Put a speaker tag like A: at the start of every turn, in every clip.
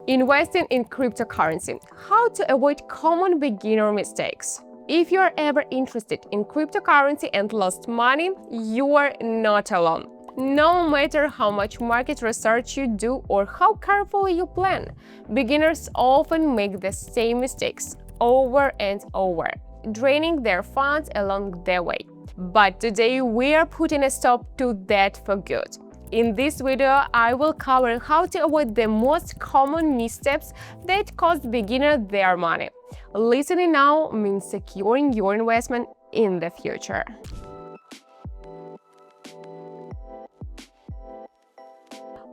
A: Investing in cryptocurrency. How to avoid common beginner mistakes. If you are ever interested in cryptocurrency and lost money, you are not alone. No matter how much market research you do or how carefully you plan, beginners often make the same mistakes over and over, draining their funds along the way. But today we are putting a stop to that for good. In this video, I will cover how to avoid the most common missteps that cost beginners their money. Listening now means securing your investment in the future.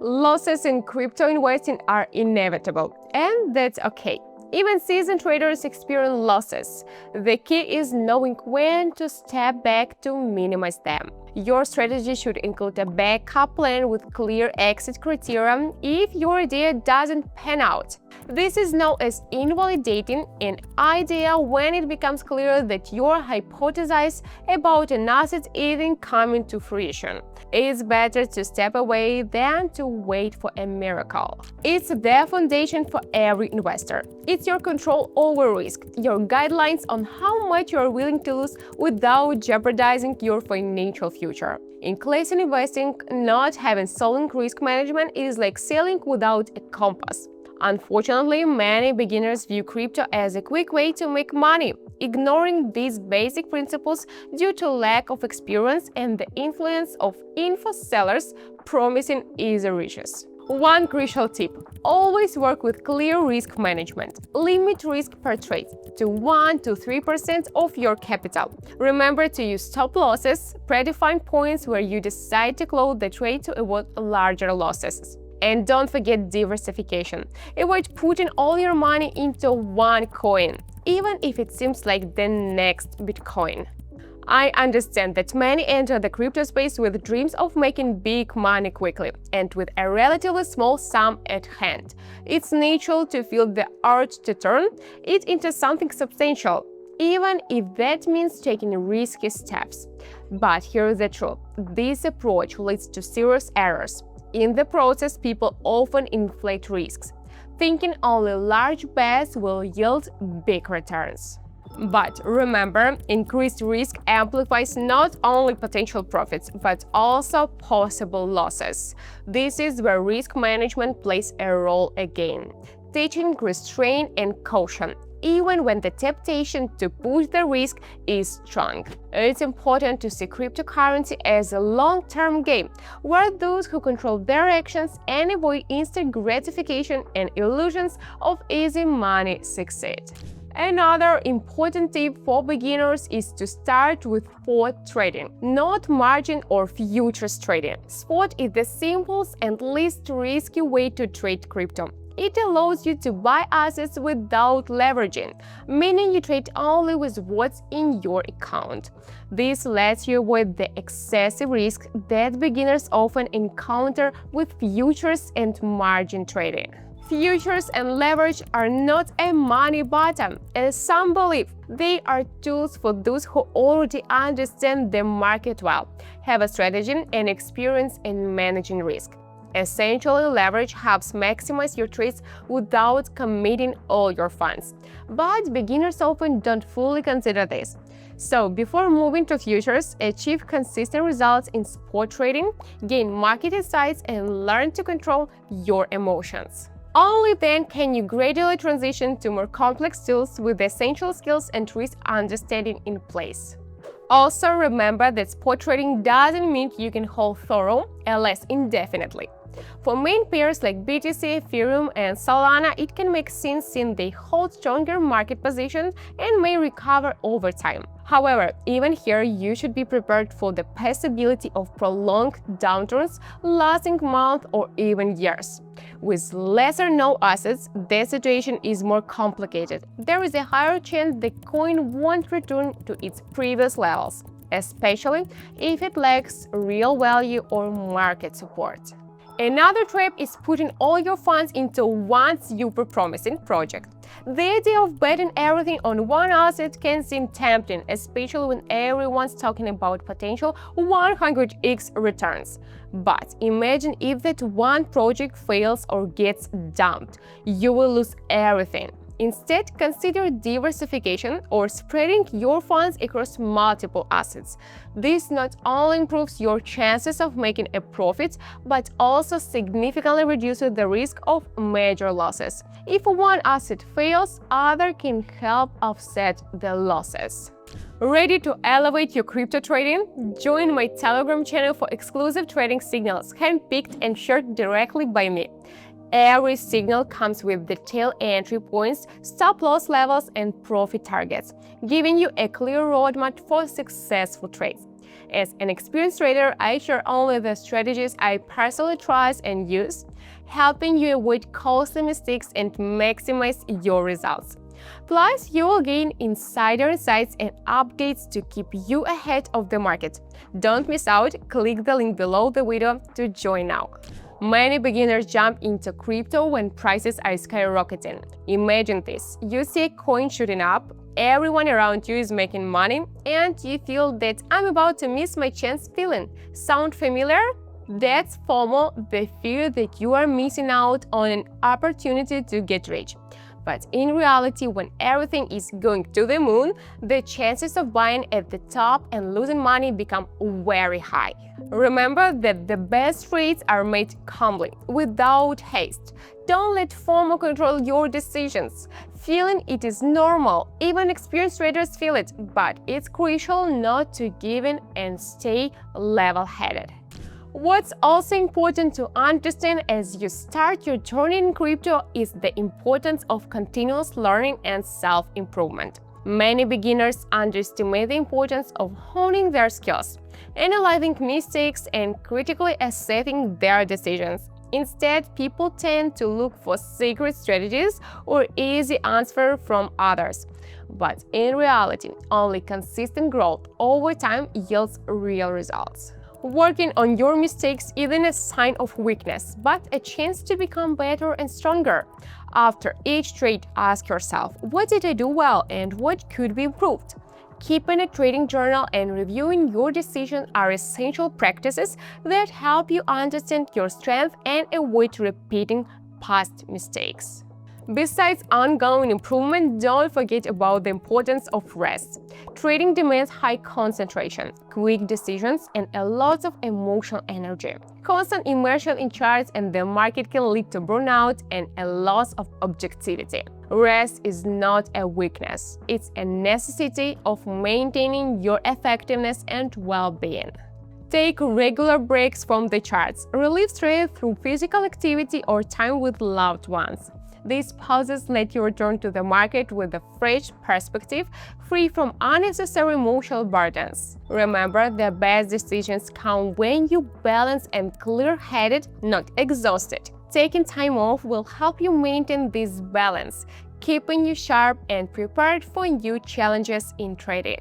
A: Losses in crypto investing are inevitable, and that's okay. Even seasoned traders experience losses. The key is knowing when to step back to minimize them. Your strategy should include a backup plan with clear exit criteria if your idea doesn't pan out. This is known as invalidating an idea when it becomes clear that your hypothesis about an asset isn't coming to fruition. It's better to step away than to wait for a miracle. It's the foundation for every investor. It's your control over risk, your guidelines on how much you are willing to lose without jeopardizing your financial future. In classic investing, not having solid risk management is like sailing without a compass. Unfortunately, many beginners view crypto as a quick way to make money, ignoring these basic principles due to lack of experience and the influence of info sellers promising easy riches. One crucial tip: always work with clear risk management. Limit risk per trade to 1 to 3% of your capital. Remember to use stop losses, predefined points where you decide to close the trade to avoid larger losses. And don't forget diversification. Avoid putting all your money into one coin, even if it seems like the next Bitcoin. I understand that many enter the crypto space with dreams of making big money quickly and with a relatively small sum at hand. It's natural to feel the urge to turn it into something substantial, even if that means taking risky steps. But here's the truth: this approach leads to serious errors. In the process, people often inflate risks, thinking only large bets will yield big returns. But remember, increased risk amplifies not only potential profits, but also possible losses. This is where risk management plays a role again, teaching restraint and caution, even when the temptation to push the risk is strong. It's important to see cryptocurrency as a long-term game, where those who control their actions and avoid instant gratification and illusions of easy money succeed. Another important tip for beginners is to start with spot trading, not margin or futures trading. Spot is the simplest and least risky way to trade crypto. It allows you to buy assets without leveraging, meaning you trade only with what's in your account. This lets you avoid the excessive risk that beginners often encounter with futures and margin trading. Futures and leverage are not a money bottom, as some believe. They are tools for those who already understand the market well, have a strategy and experience in managing risk. Essentially, leverage helps maximize your trades without committing all your funds. But beginners often don't fully consider this. So, before moving to futures, achieve consistent results in spot trading, gain market insights, and learn to control your emotions. Only then can you gradually transition to more complex tools with the essential skills and risk understanding in place. Also, remember that spot trading doesn't mean you can hold thorough, unless indefinitely. For main pairs like BTC, Ethereum, and Solana, it can make sense since they hold stronger market positions and may recover over time. However, even here, you should be prepared for the possibility of prolonged downturns lasting months or even years. With lesser-known assets, the situation is more complicated. There is a higher chance the coin won't return to its previous levels, especially if it lacks real value or market support. Another trap is putting all your funds into one super promising project. The idea of betting everything on one asset can seem tempting, especially when everyone's talking about potential 100x returns. But imagine if that one project fails or gets dumped. You will lose everything. Instead, consider diversification or spreading your funds across multiple assets. This not only improves your chances of making a profit, but also significantly reduces the risk of major losses. If one asset fails, other can help offset the losses. Ready to elevate your crypto trading? Join my Telegram channel for exclusive trading signals, handpicked and shared directly by me. Every signal comes with detailed entry points, stop-loss levels, and profit targets, giving you a clear roadmap for successful trades. As an experienced trader, I share only the strategies I personally trust and use, helping you avoid costly mistakes and maximize your results. Plus, you will gain insider insights and updates to keep you ahead of the market. Don't miss out, click the link below the video to join now. Many beginners jump into crypto when prices are skyrocketing. Imagine this: you see a coin shooting up, everyone around you is making money, and you feel that I'm about to miss my chance feeling. Sound familiar? That's FOMO, the fear that you are missing out on an opportunity to get rich. But in reality, when everything is going to the moon, the chances of buying at the top and losing money become very high. Remember that the best trades are made calmly, without haste. Don't let FOMO control your decisions. Feeling it is normal, even experienced traders feel it, but it's crucial not to give in and stay level-headed. What's also important to understand as you start your journey in crypto is the importance of continuous learning and self-improvement. Many beginners underestimate the importance of honing their skills, analyzing mistakes, and critically assessing their decisions. Instead, people tend to look for secret strategies or easy answers from others. But in reality, only consistent growth over time yields real results. Working on your mistakes isn't a sign of weakness, but a chance to become better and stronger. After each trade, ask yourself, what did I do well and what could be improved? Keeping a trading journal and reviewing your decisions are essential practices that help you understand your strengths and avoid repeating past mistakes. Besides ongoing improvement, don't forget about the importance of rest. Trading demands high concentration, quick decisions, and a lot of emotional energy. Constant immersion in charts and the market can lead to burnout and a loss of objectivity. Rest is not a weakness, it's a necessity of maintaining your effectiveness and well-being. Take regular breaks from the charts, relieve stress through physical activity or time with loved ones. These pauses let you return to the market with a fresh perspective, free from unnecessary emotional burdens. Remember, the best decisions come when you balance and clear-headed, not exhausted. Taking time off will help you maintain this balance, keeping you sharp and prepared for new challenges in trading.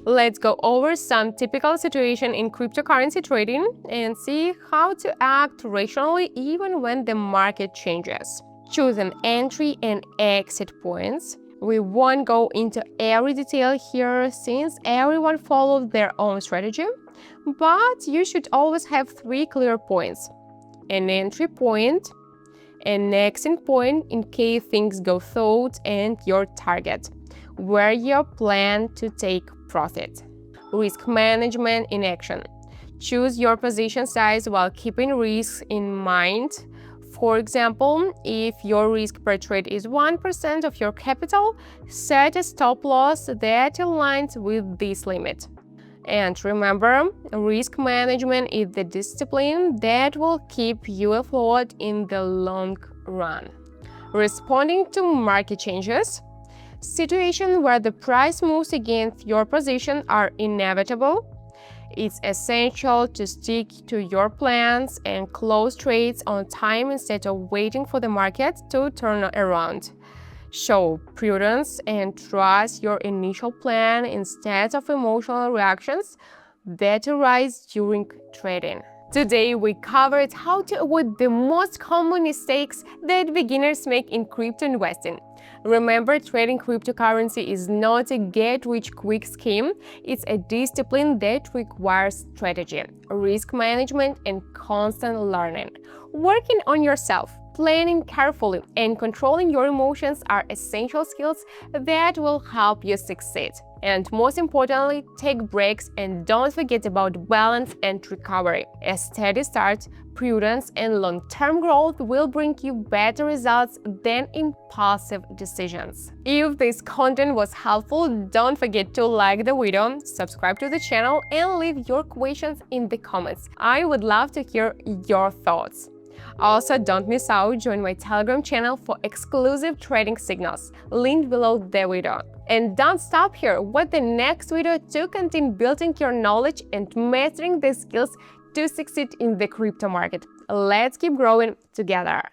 A: Let's go over some typical situations in cryptocurrency trading and see how to act rationally even when the market changes. Choose an entry and exit points. We won't go into every detail here since everyone follows their own strategy, but you should always have 3 clear points: an entry point, an exit point in case things go south, and your target, where you plan to take profit. Risk management in action. Choose your position size while keeping risks in mind. For example, if your risk per trade is 1% of your capital, set a stop loss that aligns with this limit. And remember, risk management is the discipline that will keep you afloat in the long run. Responding to market changes. Situations where the price moves against your position are inevitable. It's essential to stick to your plans and close trades on time instead of waiting for the market to turn around. Show prudence and trust your initial plan instead of emotional reactions that arise during trading. Today, we covered how to avoid the most common mistakes that beginners make in crypto investing. Remember, trading cryptocurrency is not a get-rich-quick scheme. It's a discipline that requires strategy, risk management, and constant learning. Working on yourself, planning carefully, and controlling your emotions are essential skills that will help you succeed. And most importantly, take breaks and don't forget about balance and recovery. A steady start, prudence, and long-term growth will bring you better results than impulsive decisions. If this content was helpful, don't forget to like the video, subscribe to the channel, and leave your questions in the comments. I would love to hear your thoughts. Also, don't miss out, join my Telegram channel for exclusive trading signals, linked below the video. And don't stop here with the next video to continue building your knowledge and mastering the skills to succeed in the crypto market. Let's keep growing together.